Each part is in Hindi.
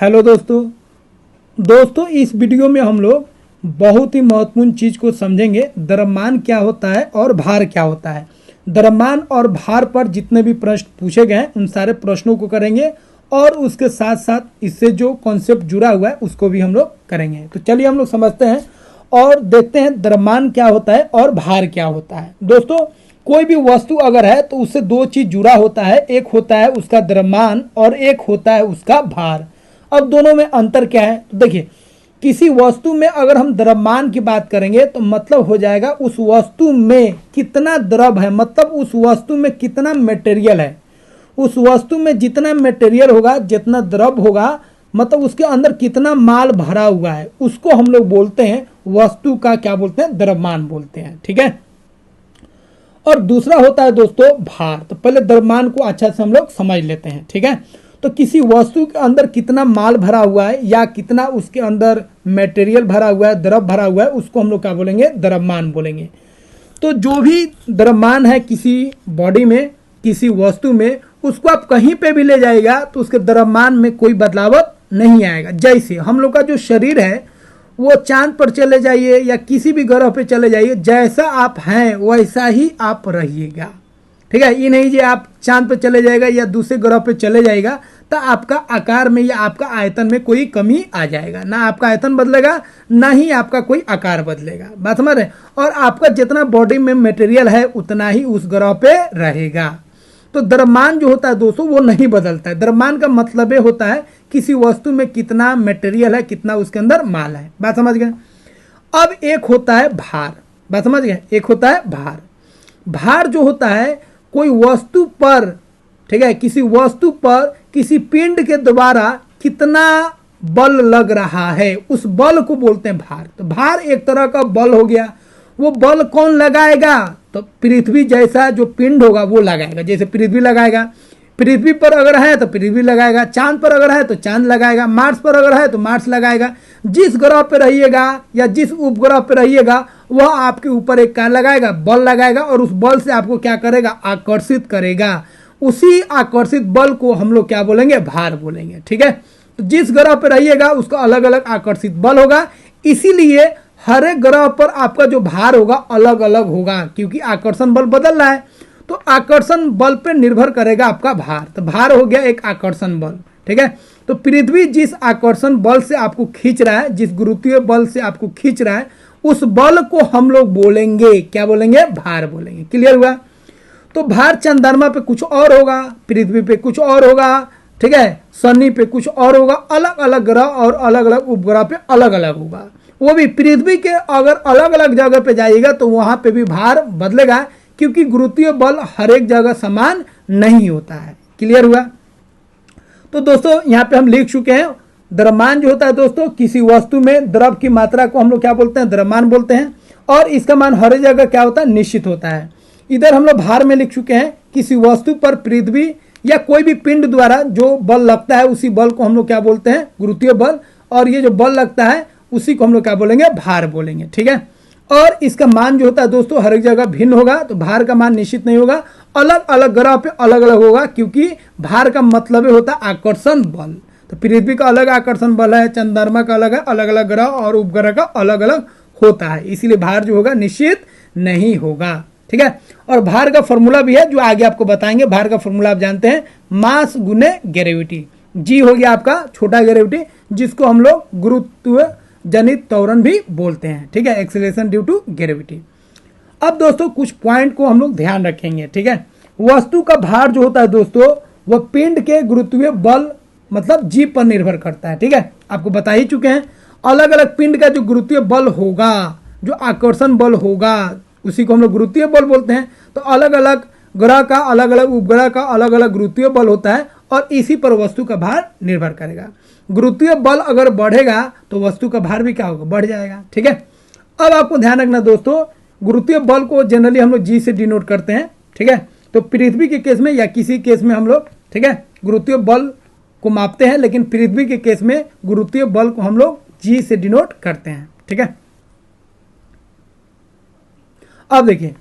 हेलो दोस्तों इस वीडियो में हम लोग बहुत ही महत्वपूर्ण चीज़ को समझेंगे। द्रव्यमान क्या होता है और भार क्या होता है। द्रव्यमान और भार पर जितने भी प्रश्न पूछे गए हैं उन सारे प्रश्नों को करेंगे और उसके साथ साथ इससे जो कॉन्सेप्ट जुड़ा हुआ है उसको भी हम लोग करेंगे। तो चलिए हम लोग समझते हैं और देखते हैं द्रव्यमान क्या होता है और भार क्या होता है। दोस्तों कोई भी वस्तु अगर है तो उससे दो चीज़ जुड़ा होता है, एक होता है उसका द्रव्यमान और एक होता है उसका भार। अब दोनों में अंतर क्या है तो देखिए, किसी वस्तु में अगर हम द्रव्यमान की बात करेंगे तो मतलब हो जाएगा उस वस्तु में कितना द्रव है, मतलब उस वस्तु में कितना मटेरियल है। उस वस्तु में जितना मटेरियल होगा, जितना द्रव होगा, मतलब उसके अंदर कितना माल भरा हुआ है, उसको हम लोग बोलते हैं वस्तु का क्या बोलते हैं, द्रव्यमान बोलते हैं। ठीक है। और दूसरा होता है दोस्तों भार। तो पहले द्रव्यमान को अच्छा से हम लोग समझ लेते हैं। ठीक है। तो किसी वस्तु के अंदर कितना माल भरा हुआ है या कितना उसके अंदर मटेरियल भरा हुआ है, द्रव भरा हुआ है, उसको हम लोग क्या बोलेंगे, द्रव्यमान बोलेंगे। तो जो भी द्रव्यमान है किसी बॉडी में, किसी वस्तु में, उसको आप कहीं पे भी ले जाएगा तो उसके द्रव्यमान में कोई बदलाव नहीं आएगा। जैसे हम लोग का जो शरीर है वो चांद पर चले जाइए या किसी भी ग्रह पे चले जाइए, जैसा आप हैं वैसा ही आप रहिएगा। ठीक है। ये नहीं जी आप चांद पे चले जाएगा या दूसरे ग्रह पे चले जाएगा तो आपका आकार में या आपका आयतन में कोई कमी आ जाएगा। ना आपका आयतन बदलेगा ना ही आपका कोई आकार बदलेगा। बात समझ रहे। और आपका जितना बॉडी में मटेरियल है उतना ही उस ग्रह पे रहेगा। तो द्रव्यमान जो होता है दोस्तों वो नहीं बदलता है। द्रव्यमान का मतलब ये होता है किसी वस्तु में कितना मटेरियल है, कितना उसके अंदर माल है। बात समझ गए। अब एक होता है भार। बात समझ गए। एक होता है भार। भार जो होता है कोई वस्तु पर, ठीक है, किसी वस्तु पर किसी पिंड के द्वारा कितना बल लग रहा है, उस बल को बोलते हैं भार। तो भार एक तरह का बल हो गया। वो बल कौन लगाएगा तो पृथ्वी जैसा जो पिंड होगा वो लगाएगा। जैसे पृथ्वी लगाएगा, पृथ्वी पर अगर है तो पृथ्वी लगाएगा, चांद पर अगर है तो चांद लगाएगा, मार्स पर अगर है तो मार्स लगाएगा। जिस ग्रह पर रहिएगा या जिस उपग्रह पर रहिएगा वह आपके ऊपर एक क्या लगाएगा, बल लगाएगा और उस बल से आपको क्या करेगा, आकर्षित करेगा। उसी आकर्षित बल को हम लोग क्या बोलेंगे, भार बोलेंगे। ठीक है। तो जिस ग्रह पर रहिएगा उसका अलग अलग आकर्षित बल होगा, इसीलिए हर एक ग्रह पर आपका जो भार होगा अलग अलग होगा, क्योंकि आकर्षण बल बदल रहा है। तो आकर्षण बल पर निर्भर करेगा आपका भार। तो भार हो गया एक आकर्षण बल। ठीक है। तो पृथ्वी जिस आकर्षण बल से आपको खींच रहा है, जिस गुरुत्वीय बल से आपको खींच रहा है, उस बल को हम लोग बोलेंगे, क्या बोलेंगे, भार बोलेंगे। क्लियर हुआ। तो भार चंद्रमा पे कुछ और होगा, पृथ्वी पे कुछ और होगा, ठीक है, शनि पे कुछ और होगा। अलग अलग ग्रह और अलग अलग उपग्रह पे अलग अलग होगा। वो भी पृथ्वी के अगर अलग अलग जगह पे जाइएगा तो वहां पे भी भार बदलेगा, क्योंकि गुरुत्वीय बल हर एक जगह समान नहीं होता है। क्लियर हुआ। तो दोस्तों यहाँ पे हम लिख चुके हैं द्रव्यमान जो होता है दोस्तों किसी वस्तु में द्रव की मात्रा को हम लोग क्या बोलते हैं, द्रव्यमान बोलते हैं। और इसका मान हर जगह क्या होता है, निश्चित होता है। इधर हम लोग भार में लिख चुके हैं किसी वस्तु पर पृथ्वी या कोई भी पिंड द्वारा जो बल लगता है उसी बल को हम लोग क्या बोलते हैं, गुरुत्वीय बल। और ये जो बल लगता है उसी को हम लोग क्या बोलेंगे, भार बोलेंगे। ठीक है। और इसका मान जो होता है दोस्तों हर एक जगह भिन्न होगा। तो भार का मान निश्चित नहीं होगा, अलग अलग ग्रह पे अलग अलग होगा, क्योंकि भार का मतलब होता है आकर्षण बल। तो पृथ्वी का अलग आकर्षण बल है, चंद्रमा का अलग है, अलग अलग ग्रह और उपग्रह का अलग अलग होता है, इसीलिए भार जो होगा निश्चित नहीं होगा। ठीक है। और भार का फॉर्मूला भी है जो आगे आपको बताएंगे। भार का फॉर्मूला आप जानते हैं, मास गुने ग्रेविटी। जी हो गया आपका छोटा ग्रेविटी, जिसको हम लोग गुरुत्व जनित त्वरण भी बोलते हैं। ठीक है, एक्सेलरेशन ड्यू टू ग्रेविटी। अब दोस्तों कुछ पॉइंट को हम लोग ध्यान रखेंगे। ठीक है। वस्तु का भार जो होता है दोस्तों वह पिंड के गुरुत्वीय बल मतलब जी पर निर्भर करता है। ठीक है, आपको बता ही चुके हैं। अलग अलग पिंड का जो गुरुत्वीय बल होगा, जो आकर्षण बल होगा, उसी को हम लोग गुरुत्वीय बल बोलते हैं। तो अलग अलग ग्रह का, अलग अलग उपग्रह का अलग अलग गुरुत्वीय बल होता है और इसी पर वस्तु का भार निर्भर करेगा। गुरुत्वीय बल अगर बढ़ेगा तो वस्तु का भार भी क्या होगा, बढ़ जाएगा। ठीक है। अब आपको ध्यान रखना दोस्तों, गुरुत्वीय बल को जनरली हम लोग जी से डिनोट करते हैं। ठीक है। तो पृथ्वी के केस में या किसी केस में हम लोग, ठीक है, गुरुत्वीय बल को मापते हैं, लेकिन पृथ्वी के केस में गुरुत्वीय बल को हम लोग जी से डिनोट करते हैं। ठीक है। अब देखिए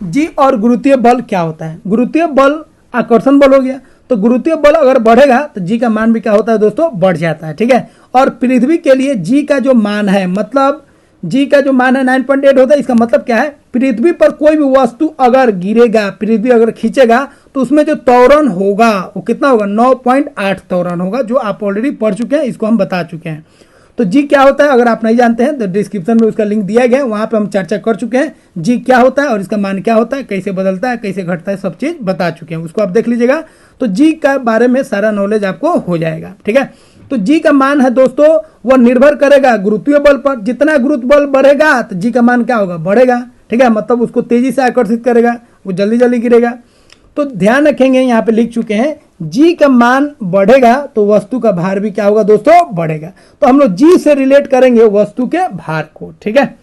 जी और गुरुत्वीय बल क्या होता है। गुरुत्वीय बल आकर्षण बल हो गया। तो गुरुत्वीय बल अगर बढ़ेगा तो जी का मान भी क्या होता है दोस्तों, बढ़ जाता है। ठीक है, और पृथ्वी के लिए जी का जो मान है, मतलब जी का जो मान है 9.8 होता है। इसका मतलब क्या है, पृथ्वी पर कोई भी वस्तु अगर गिरेगा, पृथ्वी अगर खींचेगा तो उसमें जो त्वरण होगा वो कितना होगा, 9.8 त्वरण होगा, जो आप ऑलरेडी पढ़ चुके हैं, इसको हम बता चुके हैं। तो जी क्या होता है अगर आप नहीं जानते हैं तो डिस्क्रिप्शन में उसका लिंक दिया गया है, वहां पे हम चर्चा कर चुके हैं जी क्या होता है और इसका मान क्या होता है, कैसे बदलता है, कैसे घटता है, सब चीज बता चुके हैं, उसको आप देख लीजिएगा। तो जी का बारे में सारा नॉलेज आपको हो जाएगा। ठीक है, तो जी का मान है दोस्तों, वह निर्भर करेगा गुरुत्वीय बल पर। जितना गुरुत्व बल बढ़ेगा तो जी का मान क्या होगा, बढ़ेगा। ठीक है, मतलब उसको तेजी से आकर्षित करेगा, वो जल्दी जल्दी गिरेगा। तो ध्यान रखेंगे, यहाँ पे लिख चुके हैं जी का मान बढ़ेगा तो वस्तु का भार भी क्या होगा दोस्तों, बढ़ेगा। तो हम लोग जी से रिलेट करेंगे वस्तु के भार को। ठीक है,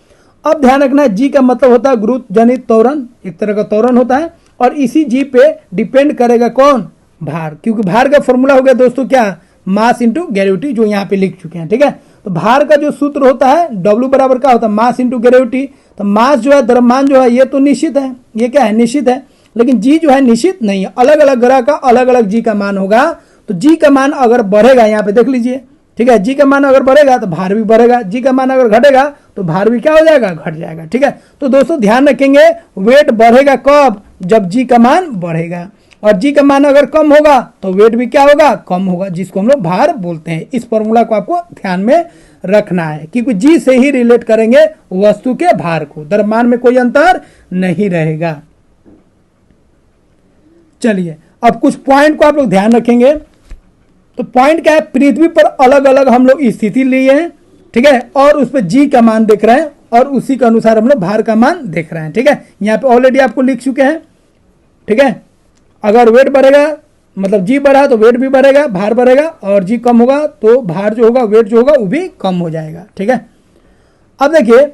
अब ध्यान रखना है जी का मतलब होता है गुरुत्व जनित त्वरण, एक तरह का त्वरण होता है, और इसी जी पे डिपेंड करेगा कौन, भार। क्योंकि भार का फॉर्मूला हो गया दोस्तों क्या, मास इंटू ग्रेविटी, जो यहाँ पे लिख चुके हैं। ठीक है, तो भार का जो सूत्र होता है W बराबर क्या होता है, मास इंटू ग्रेविटी। तो मास जो है, द्रव्यमान जो है, ये तो निश्चित है, ये क्या है, निश्चित है। लेकिन जी जो है निश्चित नहीं है, अलग अलग ग्रह का अलग अलग जी का मान होगा। तो जी का मान अगर बढ़ेगा, यहाँ पे देख लीजिए, ठीक है, जी का मान अगर बढ़ेगा तो भार भी बढ़ेगा, जी का मान अगर घटेगा तो भार भी क्या हो जाएगा, घट जाएगा। ठीक है, तो दोस्तों ध्यान रखेंगे, वेट बढ़ेगा कब, जब जी का मान बढ़ेगा, और जी का मान अगर कम होगा तो वेट भी क्या होगा, कम होगा, जिसको हम लोग भार बोलते हैं। इस फॉर्मूला को आपको ध्यान में रखना है, क्योंकि जी से ही रिलेट करेंगे वस्तु के भार को, द्रव्यमान में कोई अंतर नहीं रहेगा। चलिए, अब कुछ पॉइंट को आप लोग ध्यान रखेंगे। तो पॉइंट क्या है, पृथ्वी पर अलग अलग हम लोग स्थिति लिए हैं। ठीक है, और उस पर जी का मान देख रहे हैं, और उसी के अनुसार हम लोग भार का मान देख रहे हैं। ठीक है, यहाँ पे ऑलरेडी आपको लिख चुके हैं। ठीक है, अगर वेट बढ़ेगा मतलब जी बढ़ा तो वेट भी बढ़ेगा, भार बढ़ेगा, और जी कम होगा तो भार जो होगा, वेट जो होगा वो भी कम हो जाएगा। ठीक है, अब देखिए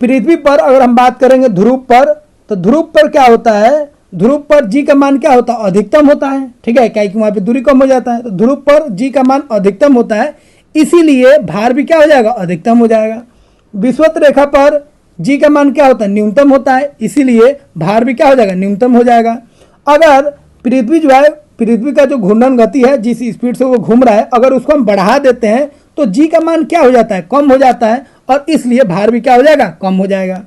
पृथ्वी पर अगर हम बात करेंगे ध्रुव पर, तो ध्रुव पर क्या होता है, ध्रुव पर जी का मान क्या होता है, अधिकतम होता है। ठीक है, क्या कि वहां पे दूरी कम हो जाता है, तो ध्रुव पर जी का मान अधिकतम होता है, इसीलिए भार भी क्या हो जाएगा, अधिकतम हो जाएगा। विषुवत रेखा पर जी का मान क्या होता है, न्यूनतम होता है, इसीलिए भार भी क्या हो जाएगा, न्यूनतम हो जाएगा। अगर पृथ्वी जो है, पृथ्वी का जो घूर्णन गति है, जिस स्पीड से वो घूम रहा है, अगर उसको हम बढ़ा देते हैं तो जी का मान क्या हो जाता है, कम हो जाता है, और इसलिए भार भी क्या हो जाएगा, कम हो जाएगा।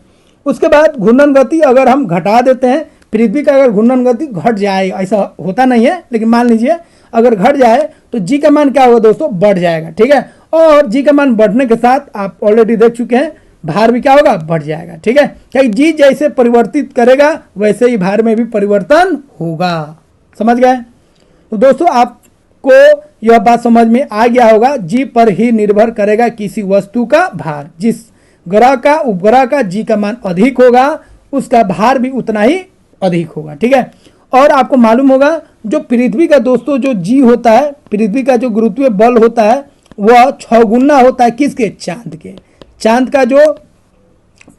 उसके बाद घूर्णन गति अगर हम घटा देते हैं, पृथ्वी का अगर घूर्णन गति घट जाए, ऐसा होता नहीं है लेकिन मान लीजिए अगर घट जाए तो जी का मान क्या होगा दोस्तों, बढ़ जाएगा। ठीक है, और जी का मान बढ़ने के साथ आप ऑलरेडी देख चुके हैं भार भी क्या होगा, बढ़ जाएगा। ठीक है, क्या जी जैसे परिवर्तित करेगा वैसे ही भार में भी परिवर्तन होगा। समझ गए? तो दोस्तों आपको यह बात समझ में आ गया होगा, जी पर ही निर्भर करेगा किसी वस्तु का भार। जिस ग्रह का उपग्रह का जी का मान अधिक होगा उसका भार भी उतना ही अधिक होगा। ठीक है, और आपको मालूम होगा जो पृथ्वी का दोस्तों जो जी होता है, पृथ्वी का जो गुरुत्वीय बल होता है वह 6 गुना होता है किसके, चांद के। चांद का जो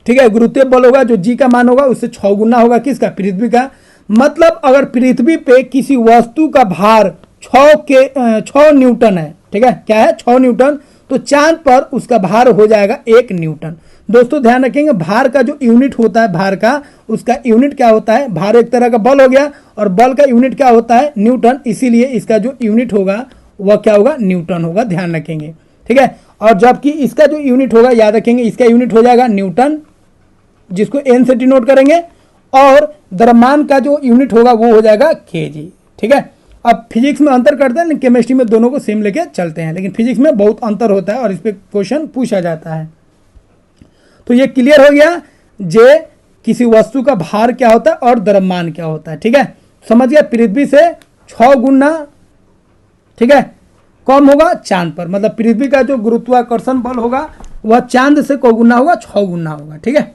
ठीक है गुरुत्वीय बल होगा, जो जी का मान होगा उससे 6 गुना होगा किसका, पृथ्वी का। मतलब अगर पृथ्वी पे किसी वस्तु का भार 6 न्यूटन है, ठीक है, क्या है, 6 न्यूटन, तो चांद पर उसका भार हो जाएगा 1 न्यूटन। दोस्तों ध्यान रखेंगे, भार का जो यूनिट होता है, भार का उसका यूनिट क्या होता है, भार एक तरह का बल हो गया, और बल का यूनिट क्या होता है, न्यूटन, इसीलिए इसका जो यूनिट होगा वह क्या होगा, न्यूटन होगा, ध्यान रखेंगे। ठीक है, और जबकि इसका जो यूनिट होगा, याद रखेंगे, इसका यूनिट हो जाएगा न्यूटन, जिसको एन से डिनोट करेंगे, और द्रव्यमान का जो यूनिट होगा वो हो जाएगा केजी। ठीक है, अब फिजिक्स में अंतर करते हैं, केमिस्ट्री में दोनों को सेम लेके चलते हैं, लेकिन फिजिक्स में बहुत अंतर होता है और इस पर क्वेश्चन पूछा जाता है। तो ये क्लियर हो गया जे किसी वस्तु का भार क्या होता है और द्रव्यमान क्या होता है। ठीक है, समझ गया, पृथ्वी से 6 गुना ठीक है कम होगा चांद पर, मतलब पृथ्वी का जो गुरुत्वाकर्षण बल होगा वह चांद से को गुना होगा, 6 गुना होगा। ठीक है,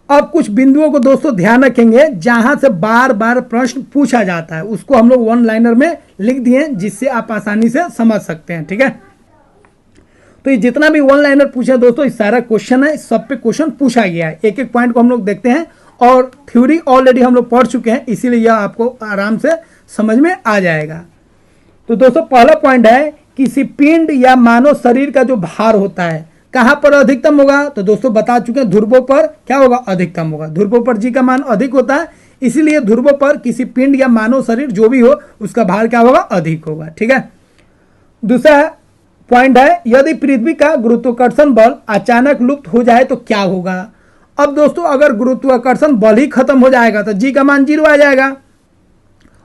अब कुछ बिंदुओं को दोस्तों ध्यान रखेंगे जहां से बार बार प्रश्न पूछा जाता है, उसको हम लोग वन लाइनर में लिख दिए जिससे आप आसानी से समझ सकते हैं। ठीक है, तो ये जितना भी वन लाइनर पूछा दोस्तों, इस सारा क्वेश्चन है, सब पे क्वेश्चन पूछा गया है। एक एक पॉइंट को हम लोग देखते हैं, और थ्योरी ऑलरेडी हम लोग पढ़ चुके हैं, इसीलिए यह आपको आराम से समझ में आ जाएगा। तो दोस्तों पहला पॉइंट है, किसी पिंड या मानव शरीर का जो भार होता है कहां पर अधिकतम होगा, तो दोस्तों बता चुके हैं ध्रुवों पर क्या होगा, अधिकतम होगा। ध्रुवों पर जी का मान अधिक होता है, इसीलिए ध्रुवों पर किसी पिंड या मानव शरीर जो भी हो उसका भार क्या होगा, अधिक होगा। ठीक है। दूसरा पॉइंट है, यदि पृथ्वी का गुरुत्वाकर्षण बल अचानक लुप्त हो जाए तो क्या होगा। अब दोस्तों अगर गुरुत्वाकर्षण बल ही खत्म हो जाएगा तो जी का मान 0 आ जाएगा,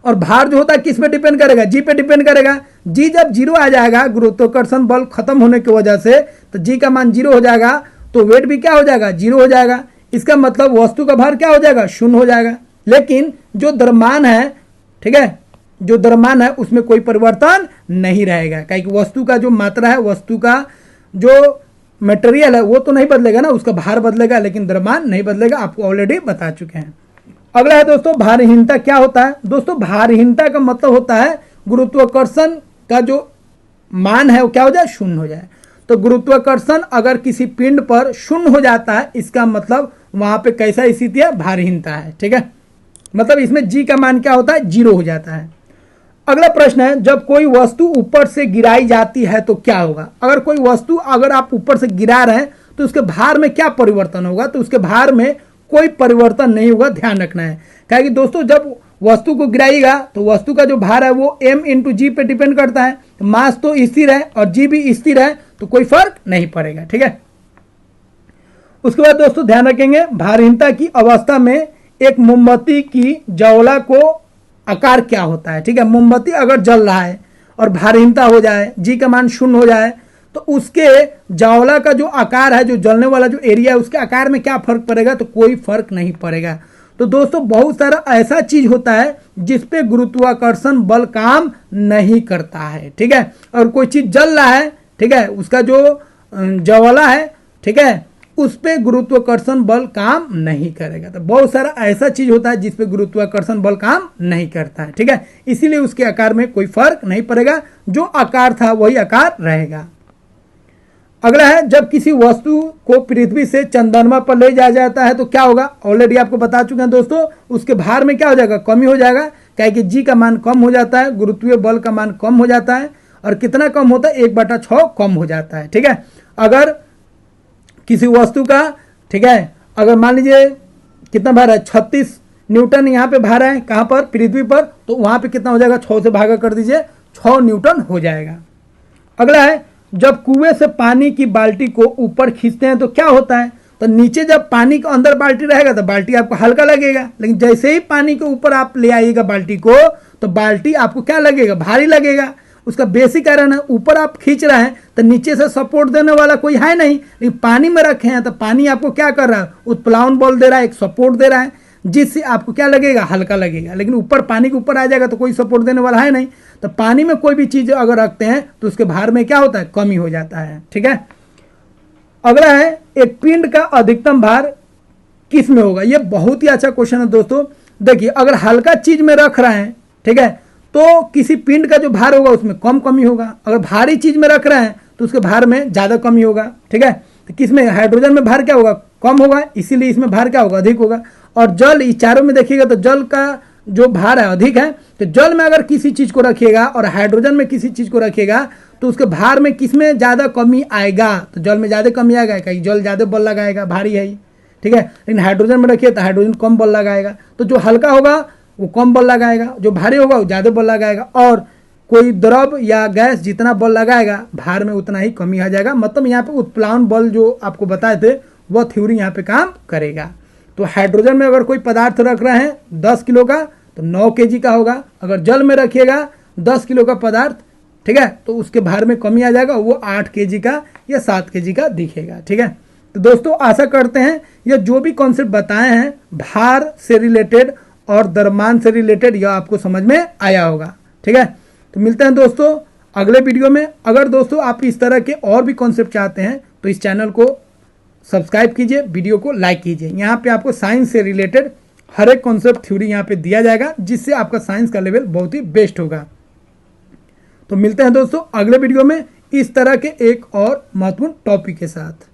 और भार जो होता है किस पे डिपेंड करेगा, जी पे डिपेंड करेगा। जी जब 0 आ जाएगा गुरुत्वाकर्षण बल खत्म होने की वजह से, तो जी का मान 0 हो जाएगा, तो वेट भी क्या हो जाएगा, 0 हो जाएगा। इसका मतलब वस्तु का भार क्या हो जाएगा, 0 हो जाएगा। लेकिन जो द्रव्यमान है, ठीक है, जो द्रव्यमान है उसमें कोई परिवर्तन नहीं रहेगा, क्योंकि वस्तु का जो मात्रा है, वस्तु का जो मटेरियल है वो तो नहीं बदलेगा ना, उसका भार बदलेगा, लेकिन द्रव्यमान नहीं बदलेगा, आपको ऑलरेडी बता चुके हैं। अगला है दोस्तों भारहीनता क्या होता है। दोस्तों भारहीनता का मतलब होता है गुरुत्वाकर्षण का जो मान है वो क्या हो जाए, 0 हो जाए। तो गुरुत्वाकर्षण अगर किसी पिंड पर 0 हो जाता है, इसका मतलब वहां पे कैसा स्थिति है, भारहीनता है। ठीक है, मतलब इसमें जी का मान क्या होता है, 0 हो जाता है। अगला प्रश्न है, जब कोई वस्तु ऊपर से गिराई जाती है तो क्या होगा। अगर कोई वस्तु अगर आप ऊपर से गिरा रहे हैं तो उसके भार में क्या परिवर्तन होगा, तो उसके भार में कोई परिवर्तन नहीं होगा, ध्यान रखना है। क्योंकि दोस्तों जब वस्तु को गिराएगा तो वस्तु का जो भार है वो m इंटू जी पे डिपेंड करता है, मास तो स्थिर है और जी भी स्थिर है, तो कोई फर्क नहीं पड़ेगा। ठीक है। उसके बाद दोस्तों ध्यान रखेंगे भारहीनता की अवस्था में एक मोमबत्ती की ज्वाला को आकार क्या होता है। ठीक है, मोमबत्ती अगर जल रहा है और भारहीनता हो जाए, जी का मान 0 हो जाए, तो उसके ज्वाला का जो आकार है, जो जलने वाला जो एरिया है, उसके आकार में क्या फर्क पड़ेगा, तो कोई फर्क नहीं पड़ेगा। तो दोस्तों बहुत सारा ऐसा चीज होता है जिसपे गुरुत्वाकर्षण बल काम नहीं करता है। ठीक है, और कोई चीज जल रहा है, ठीक है, उसका जो ज्वाला है, ठीक है, उस पे गुरुत्वाकर्षण बल काम नहीं करेगा। तो बहुत सारा ऐसा चीज होता है जिस पे गुरुत्वाकर्षण बल काम नहीं करता है। ठीक है, इसीलिए उसके आकार में कोई फर्क नहीं पड़ेगा, जो आकार था वही आकार रहेगा। अगला है, जब किसी वस्तु को पृथ्वी से चंद्रमा पर ले जाया जाता है तो क्या होगा। ऑलरेडी आपको बता चुके हैं दोस्तों, उसके भार में क्या हो जाएगा, कमी हो जाएगा, क्योंकि जी का मान कम हो जाता है, गुरुत्वीय बल का मान कम हो जाता है, और कितना कम होता है, 1/6 कम हो जाता है। ठीक है, अगर किसी वस्तु का, ठीक है, अगर मान लीजिए कितना भार है, 36 न्यूटन यहाँ पे भार है, कहाँ पर, पृथ्वी पर, तो वहां पे कितना हो जाएगा, 6 से भागा कर दीजिए, 6 न्यूटन हो जाएगा। अगला है, जब कुएं से पानी की बाल्टी को ऊपर खींचते हैं तो क्या होता है। तो नीचे जब पानी के अंदर बाल्टी रहेगा तो बाल्टी आपको हल्का लगेगा, लेकिन जैसे ही पानी के ऊपर आप ले आइएगा बाल्टी को, तो बाल्टी आपको क्या लगेगा, भारी लगेगा। उसका बेसिक कारण है, ऊपर आप खींच रहे हैं तो नीचे से सपोर्ट देने वाला कोई है नहीं, लेकिन पानी में रखे हैं तो पानी आपको क्या कर रहा है, उत्प्लावन बल दे रहा है, एक सपोर्ट दे रहा है, जिससे आपको क्या लगेगा, हल्का लगेगा। लेकिन ऊपर पानी के ऊपर आ जाएगा तो कोई सपोर्ट देने वाला है नहीं, तो पानी में कोई भी चीज अगर रखते हैं तो उसके भार में क्या होता है, कमी हो जाता है। ठीक है। अगला है, एक पिंड का अधिकतम भार किस में होगा। यह बहुत ही अच्छा क्वेश्चन है दोस्तों। देखिए, अगर हल्का चीज में रख रहे हैं, ठीक है, तो किसी पिंड का जो भार होगा उसमें कम कमी होगा। अगर भारी चीज में रख रहे हैं तो उसके भार में ज्यादा कमी होगा। ठीक है, तो किस में, हाइड्रोजन में भार क्या होगा, कम होगा, इसीलिए इसमें भार क्या होगा, अधिक होगा। और जल, इस चारों में देखिएगा तो जल का जो भार है अधिक है। तो जल में अगर किसी चीज को रखिएगा और हाइड्रोजन में किसी चीज को रखिएगा तो उसके भार में किसमें ज्यादा कमी आएगा, तो जल में ज्यादा कमी आएगा, कहीं जल ज्यादा बल लगाएगा, भारी है। ठीक है, लेकिन हाइड्रोजन में रखिए तो हाइड्रोजन कम बल लगाएगा। तो जो हल्का होगा वो कम बल लगाएगा, जो भारी होगा वो ज्यादा बल लगाएगा, और कोई द्रव या गैस जितना बल लगाएगा भार में उतना ही कमी आ जाएगा। मतलब यहाँ पे उत्प्लावन बल जो आपको बताए थे वह थ्योरी यहाँ पे काम करेगा। तो हाइड्रोजन में अगर कोई पदार्थ रख रहे हैं 10 किलो का तो 9 kg का होगा। अगर जल में रखिएगा 10 किलो का पदार्थ, ठीक है, तो उसके भार में कमी आ जाएगा, वो 8 kg का या 7 kg का दिखेगा। ठीक है, तो दोस्तों आशा करते हैं यह जो भी कॉन्सेप्ट बताए हैं भार से रिलेटेड और द्रव्यमान से रिलेटेड, यह आपको समझ में आया होगा। ठीक है, तो मिलते हैं दोस्तों अगले वीडियो में। अगर दोस्तों आप इस तरह के और भी कॉन्सेप्ट चाहते हैं तो इस चैनल को सब्सक्राइब कीजिए, वीडियो को लाइक कीजिए। यहाँ पे आपको साइंस से रिलेटेड हर एक कॉन्सेप्ट थ्योरी यहाँ पे दिया जाएगा, जिससे आपका साइंस का लेवल बहुत ही बेस्ट होगा। तो मिलते हैं दोस्तों अगले वीडियो में इस तरह के एक और महत्वपूर्ण टॉपिक के साथ।